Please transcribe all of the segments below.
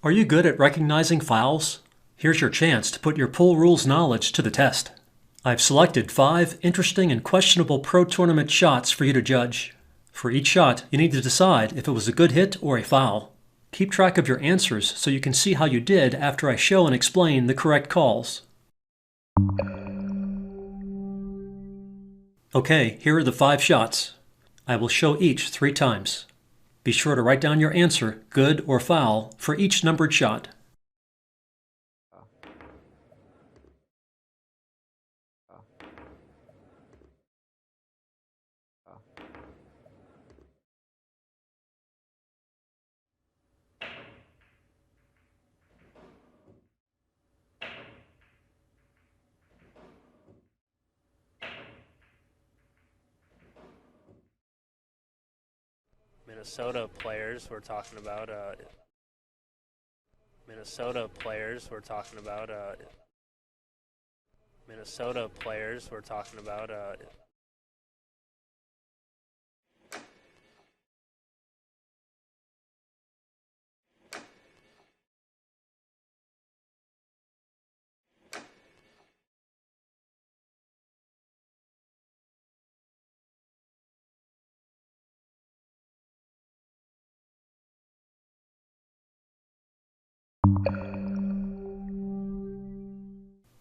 Are you good at recognizing fouls? Here's your chance to put your pool rules knowledge to the test. I've selected 5 interesting and questionable pro tournament shots for you to judge. For each shot, you need to decide if it was a good hit or a foul. Keep track of your answers so you can see how you did after I show and explain the correct calls. Okay, here are the 5 shots. I will show each 3 times. Be sure to write down your answer, good or foul, for each numbered shot. Minnesota players we're talking about Minnesota players we're talking about Minnesota players we're talking about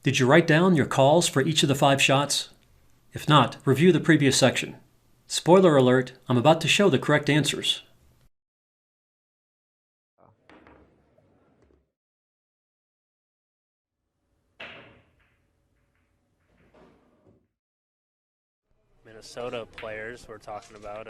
Did you write down your calls for each of the 5 shots? If not, review the previous section. Spoiler alert, I'm about to show the correct answers. Minnesota players we're talking about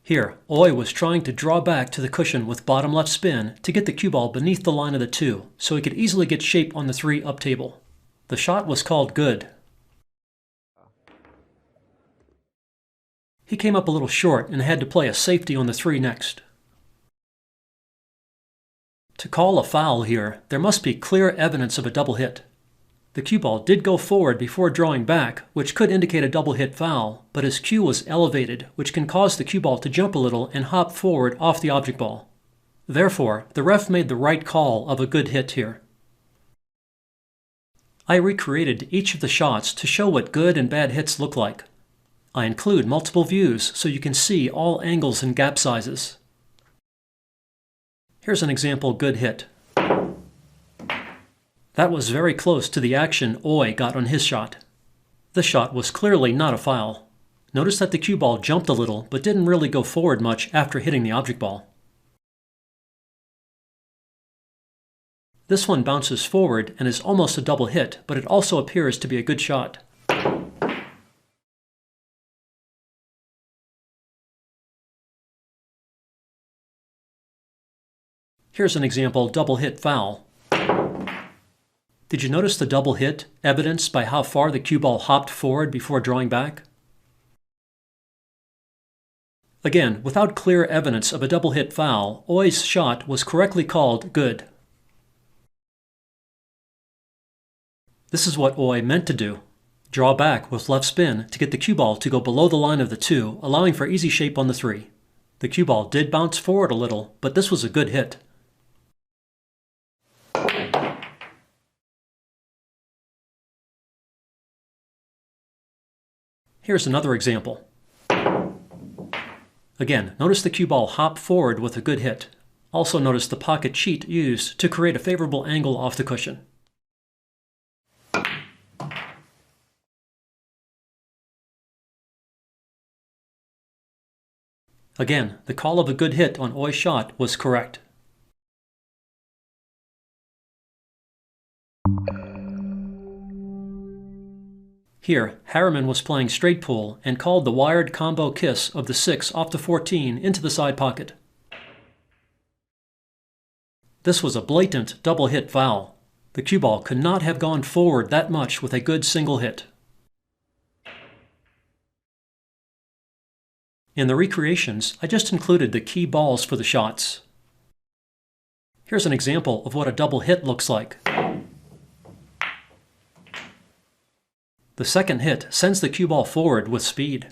Here, Oi was trying to draw back to the cushion with bottom left spin to get the cue ball beneath the line of the 2, so he could easily get shape on the 3 up table. The shot was called good. He came up a little short and had to play a safety on the 3 next. To call a foul here, there must be clear evidence of a double hit. The cue ball did go forward before drawing back, which could indicate a double hit foul, but his cue was elevated, which can cause the cue ball to jump a little and hop forward off the object ball. Therefore, the ref made the right call of a good hit here. I recreated each of the shots to show what good and bad hits look like. I include multiple views so you can see all angles and gap sizes. Here's an example good hit. That was very close to the action Oi got on his shot. The shot was clearly not a foul. Notice that the cue ball jumped a little but didn't really go forward much after hitting the object ball. This one bounces forward and is almost a double hit, but it also appears to be a good shot. Here's an example double hit foul. Did you notice the double hit, evidenced by how far the cue ball hopped forward before drawing back? Again, without clear evidence of a double hit foul, Oi's shot was correctly called good. This is what Oi meant to do. Draw back with left spin to get the cue ball to go below the line of the 2, allowing for easy shape on the 3. The cue ball did bounce forward a little, but this was a good hit. Here's another example. Again, notice the cue ball hop forward with a good hit. Also notice the pocket cheat used to create a favorable angle off the cushion. Again, the call of a good hit on Oi's shot was correct. Here, Harriman was playing straight pool and called the wired combo kiss of the 6 off the 14 into the side pocket. This was a blatant double hit foul. The cue ball could not have gone forward that much with a good single hit. In the recreations, I just included the key balls for the shots. Here's an example of what a double hit looks like. The second hit sends the cue ball forward with speed.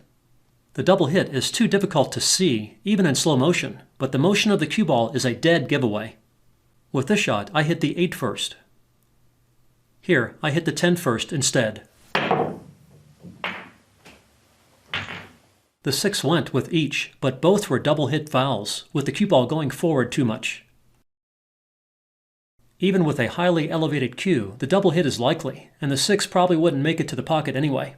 The double hit is too difficult to see, even in slow motion, but the motion of the cue ball is a dead giveaway. With this shot, I hit the 8 first. Here, I hit the 10 first instead. The 6 went with each, but both were double hit fouls, with the cue ball going forward too much. Even with a highly elevated cue, the double hit is likely, and the 6 probably wouldn't make it to the pocket anyway.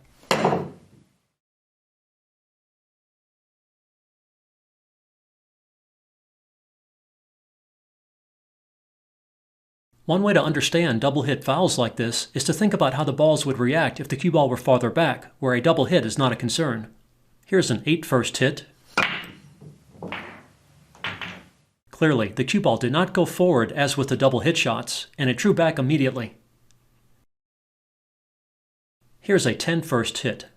One way to understand double hit fouls like this is to think about how the balls would react if the cue ball were farther back, where a double hit is not a concern. Here's an 8 first hit. Clearly, the cue ball did not go forward as with the double hit shots, and it drew back immediately. Here's a 10 first hit.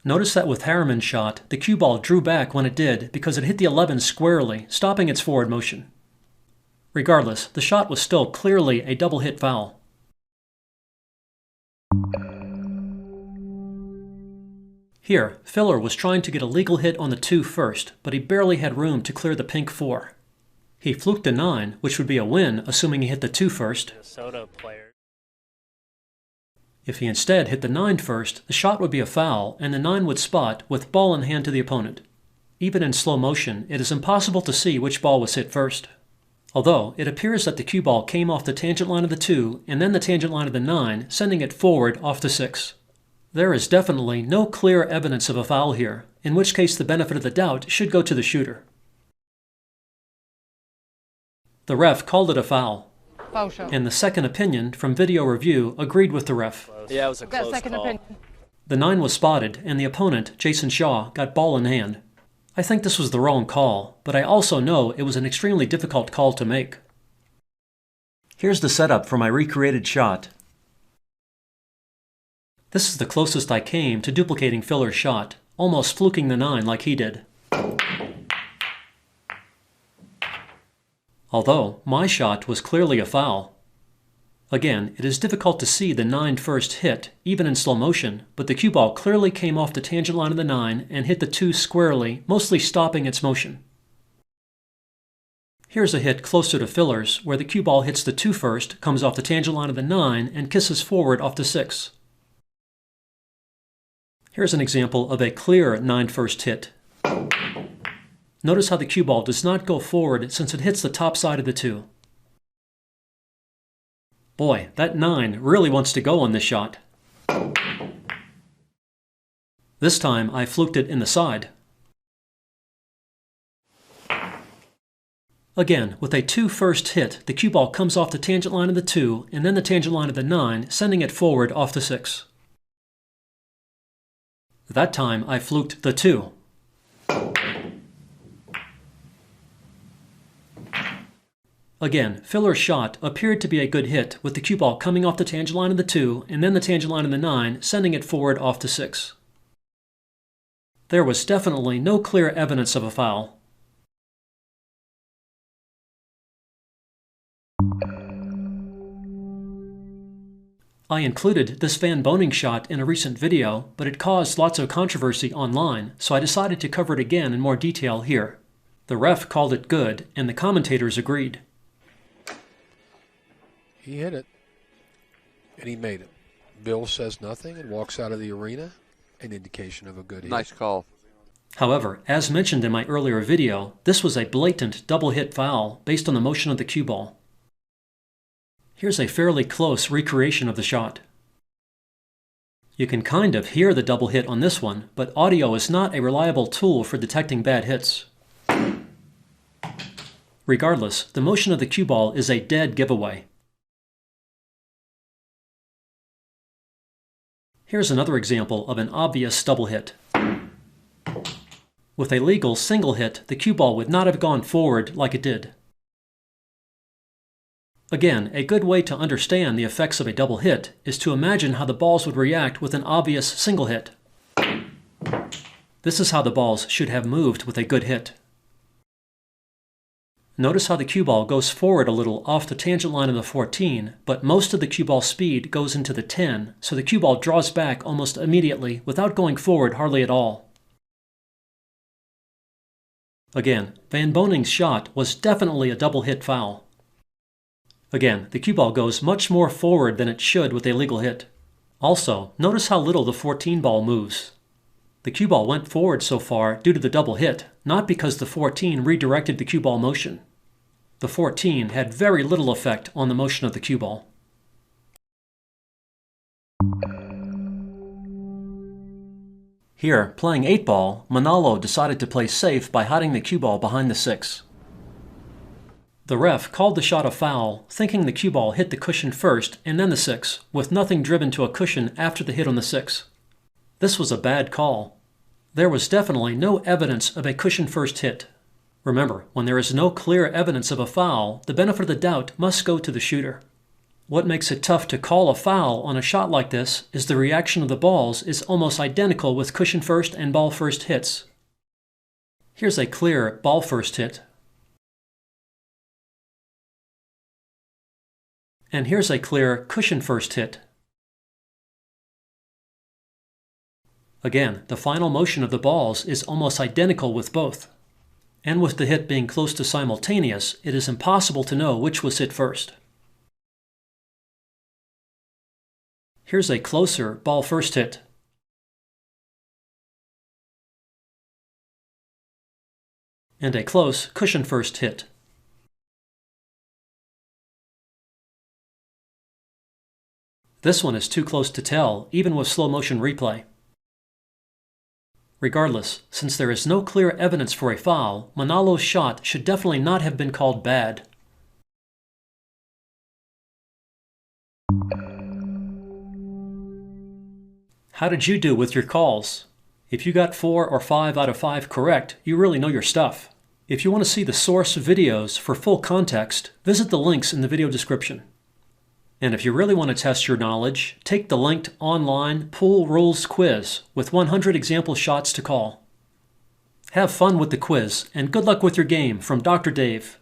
Notice that with Harriman's shot, the cue ball drew back when it did because it hit the 11 squarely, stopping its forward motion. Regardless, the shot was still clearly a double hit foul. Here, Filler was trying to get a legal hit on the 2 first, but he barely had room to clear the pink 4. He fluked a 9, which would be a win, assuming he hit the 2 first. Minnesota player. If he instead hit the 9 first, the shot would be a foul, and the 9 would spot with ball in hand to the opponent. Even in slow motion, it is impossible to see which ball was hit first. Although, it appears that the cue ball came off the tangent line of the 2 and then the tangent line of the 9, sending it forward off the 6. There is definitely no clear evidence of a foul here, in which case the benefit of the doubt should go to the shooter. The ref called it a foul, and the second opinion from video review agreed with the ref. Yeah, it was a close second call. opinion. The 9 was spotted, and the opponent, Jason Shaw, got ball in hand. I think this was the wrong call, but I also know it was an extremely difficult call to make. Here's the setup for my recreated shot. This is the closest I came to duplicating Filler's shot, almost fluking the 9 like he did. Although, my shot was clearly a foul. Again, it is difficult to see the 9 first hit, even in slow motion, but the cue ball clearly came off the tangent line of the 9 and hit the 2 squarely, mostly stopping its motion. Here's a hit closer to Filler's, where the cue ball hits the 2 first, comes off the tangent line of the 9, and kisses forward off the 6. Here's an example of a clear 9 first hit. Notice how the cue ball does not go forward since it hits the top side of the 2. Boy, that 9 really wants to go on this shot. This time I fluked it in the side. Again, with a 2 first hit, the cue ball comes off the tangent line of the 2 and then the tangent line of the 9, sending it forward off the 6. That time I fluked the 2. Again, Filler's shot appeared to be a good hit, with the cue ball coming off the tangent line of the 2 and then the tangent line of the 9, sending it forward off the 6. There was definitely no clear evidence of a foul. I included this VanBoening shot in a recent video, but it caused lots of controversy online, so I decided to cover it again in more detail here. The ref called it good, and the commentators agreed. He hit it, and he made it. Bill says nothing and walks out of the arena, an indication of a good hit. Nice call. However, as mentioned in my earlier video, this was a blatant double hit foul based on the motion of the cue ball. Here's a fairly close recreation of the shot. You can kind of hear the double hit on this one, but audio is not a reliable tool for detecting bad hits. Regardless, the motion of the cue ball is a dead giveaway. Here's another example of an obvious double hit. With a legal single hit, the cue ball would not have gone forward like it did. Again, a good way to understand the effects of a double hit is to imagine how the balls would react with an obvious single hit. This is how the balls should have moved with a good hit. Notice how the cue ball goes forward a little off the tangent line of the 14, but most of the cue ball speed goes into the 10, so the cue ball draws back almost immediately without going forward hardly at all. Again, VanBoening's shot was definitely a double hit foul. Again, the cue ball goes much more forward than it should with a legal hit. Also, notice how little the 14 ball moves. The cue ball went forward so far due to the double hit, not because the 14 redirected the cue ball motion. The 14 had very little effect on the motion of the cue ball. Here, playing 8-ball, Manalo decided to play safe by hiding the cue ball behind the 6. The ref called the shot a foul, thinking the cue ball hit the cushion first and then the 6, with nothing driven to a cushion after the hit on the 6. This was a bad call. There was definitely no evidence of a cushion first hit. Remember, when there is no clear evidence of a foul, the benefit of the doubt must go to the shooter. What makes it tough to call a foul on a shot like this is the reaction of the balls is almost identical with cushion first and ball first hits. Here's a clear ball first hit. And here's a clear cushion first hit. Again, the final motion of the balls is almost identical with both. And with the hit being close to simultaneous, it is impossible to know which was hit first. Here's a closer ball first hit. And a close cushion first hit. This one is too close to tell, even with slow motion replay. Regardless, since there is no clear evidence for a foul, Manalo's shot should definitely not have been called bad. How did you do with your calls? If you got 4 or 5 out of 5 correct, you really know your stuff. If you want to see the source videos for full context, visit the links in the video description. And if you really want to test your knowledge, take the linked online Pool Rules quiz with 100 example shots to call. Have fun with the quiz, and good luck with your game from Dr. Dave.